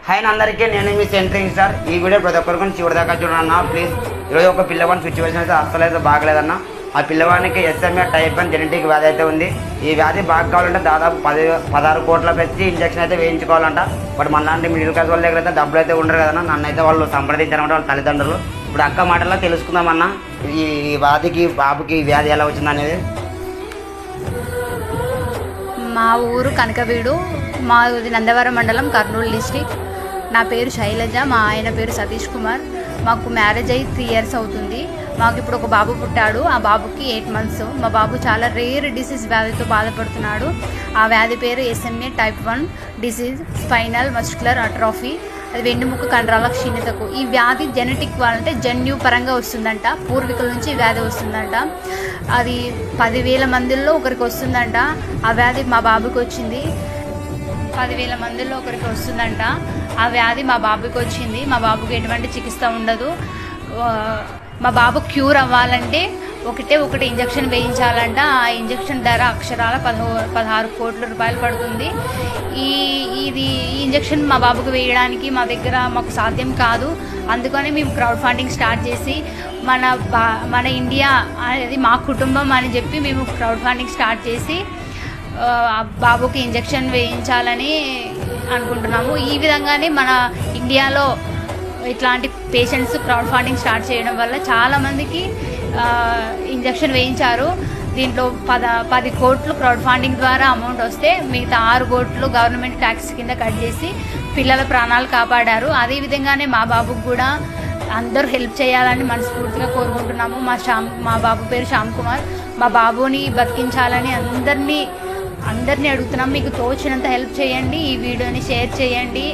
Hi అందరికీ, నేను మీ centring star. ఈ వీడియో ప్రతి ఒక్కరికి చివరిదాకా చూడన్నా ప్లీజ్. ఈరోజు ఒక పిల్లవాడి సిచ్యువేషన్ అయితే అస్సలైతే బాగలేదన్న. ఆ పిల్లవాడికి ఎస్ఎంఏ టైప్ 1 జెనెటిక్ వ్యాధి అయితే ఉంది. ఈ వ్యాధి బాగా కావాలంటే దాదాపు 16 కోట్ల పెట్టి ఇంజక్షన్ అయితే వేయించుకోవాలంట. బట్ మనలాంటి మిడిల్ క్లాస్ వాళ్ళ దగ్గర అయితే డబ్బులు అయితే ఉండరు కదన్నా. నన్ను అయితే వాళ్ళు సంప్రదించారంటే వాళ్ళ తల్లిదండ్రులు. ఇప్పుడు అక్క మాటల్లో తెలుసుకుందామన్నా ఈ వ్యాధికి బాబుకి వ్యాధి ఎలా వచ్చింది అనేది. మా ఊరు కనకవీడు, మాది నందవరం మండలం, కర్నూలు డిస్టిక్. నా పేరు శైలజ, మా ఆయన పేరు సతీష్ కుమార్. మాకు మ్యారేజ్ అయ్యి 3 years అవుతుంది. మాకు ఇప్పుడు ఒక బాబు పుట్టాడు. ఆ బాబుకి 8 months. మా బాబు చాలా రేర్ డిసీజ్ వ్యాధితో బాధపడుతున్నాడు. ఆ వ్యాధి పేరు SMA type 1 disease, spinal muscular atrophy. అది వెన్నుముక కండరాల క్షీణతకు. ఈ వ్యాధి జెనెటిక్ అంటే జన్యు పరంగా వస్తుందంట. పూర్వీకుల నుంచి ఈ వ్యాధి వస్తుందంట. అది 10,000 మందిలో ఒకరికి వస్తుందంట. ఆ వ్యాధి మా బాబుకి వచ్చింది. 10,000 మందిలో ఒకరికి వస్తుందంట. ఆ వ్యాధి మా బాబుకి వచ్చింది. మా బాబుకి ఎటువంటి చికిత్స ఉండదు. మా బాబు క్యూర్ అవ్వాలంటే ఒకటి ఇంజక్షన్ వేయించాలంట. ఆ ఇంజక్షన్ ధర అక్షరాల 16 కోట్ల రూపాయలు పడుతుంది. ఈ ఇంజక్షన్ మా బాబుకు వేయడానికి మాకు సాధ్యం కాదు. అందుకని మేము క్రౌడ్ ఫండింగ్ స్టార్ట్ చేసి మన ఇండియా అనేది మా కుటుంబం అని చెప్పి మేము క్రౌడ్ ఫండింగ్ స్టార్ట్ చేసి బాబుకి ఇంజక్షన్ వేయించాలని అనుకుంటున్నాము. ఈ విధంగానే మన ఇండియాలో ఇట్లాంటి పేషెంట్స్ క్రౌడ్ ఫండింగ్ స్టార్ట్ చేయడం వల్ల చాలామందికి ఇంజక్షన్ వేయించారు. దీంట్లో 10 కోట్లు క్రౌడ్ ఫండింగ్ ద్వారా అమౌంట్ వస్తే మిగతా 6 కోట్లు గవర్నమెంట్ ట్యాక్స్ కింద కట్ చేసి పిల్లల ప్రాణాలు కాపాడారు. అదేవిధంగానే మా బాబుకు కూడా అందరూ హెల్ప్ చేయాలని మనస్ఫూర్తిగా కోరుకుంటున్నాము. మా బాబు పేరు శ్యామ్ కుమార్. మా బాబుని బతికించాలని అందరినీ అడుగుతున్నాం. మీకు తోచినంత హెల్ప్ చేయండి. ఈ వీడియోని షేర్ చేయండి.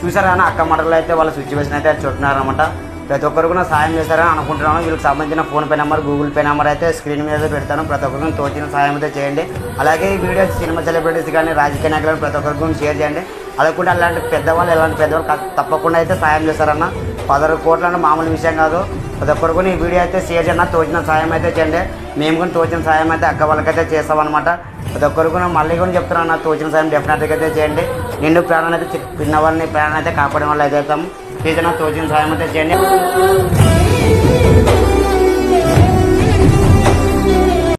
చూసారా అక్క మాటల్లో అయితే వాళ్ళ సిచ్యువేషన్ అయితే చూస్తున్నారనమాట. ప్రతి ఒక్కరు కూడా సాయం చేస్తారని అనుకుంటున్నాను. వీళ్ళకి సంబంధించిన PhonePe number, Google pay number అయితే స్క్రీన్ మీద పెడతాను. ప్రతి ఒక్కరికి తోచిన సాయం అయితే చేయండి. అలాగే ఈ వీడియో సినిమా సెలబ్రిటీస్ కానీ రాజకీయ నాయకులను ప్రతి ఒక్కరికి షేర్ చేయండి. అలాగే అలాంటి పెద్దవాళ్ళు తప్పకుండా అయితే సాయం చేస్తారన్న. 16 కోట్లు అంటే మామూలు విషయం కాదు. ప్రతి ఒక్కరికి ఈ వీడియో అయితే షేర్ చేయండి. తోచిన సాయం అయితే చేయండి. మేము కూడా తోచిన సాయం అయితే అక్క వాళ్ళకైతే చేస్తామన్నమాట. ప్రతి ఒక్కరికి మళ్ళీ కూడా చెప్తున్నాను, తోచిన సాయం డెఫినెట్గా అయితే చేయండి. నిండు ప్రాణాలు అయితే పిన్నవాళ్ళని ప్రాణాలు అయితే కాపాడే వాళ్ళు అయితే అవుతాం. ప్లీజ్ తోచిన సాయం అయితే చేయండి.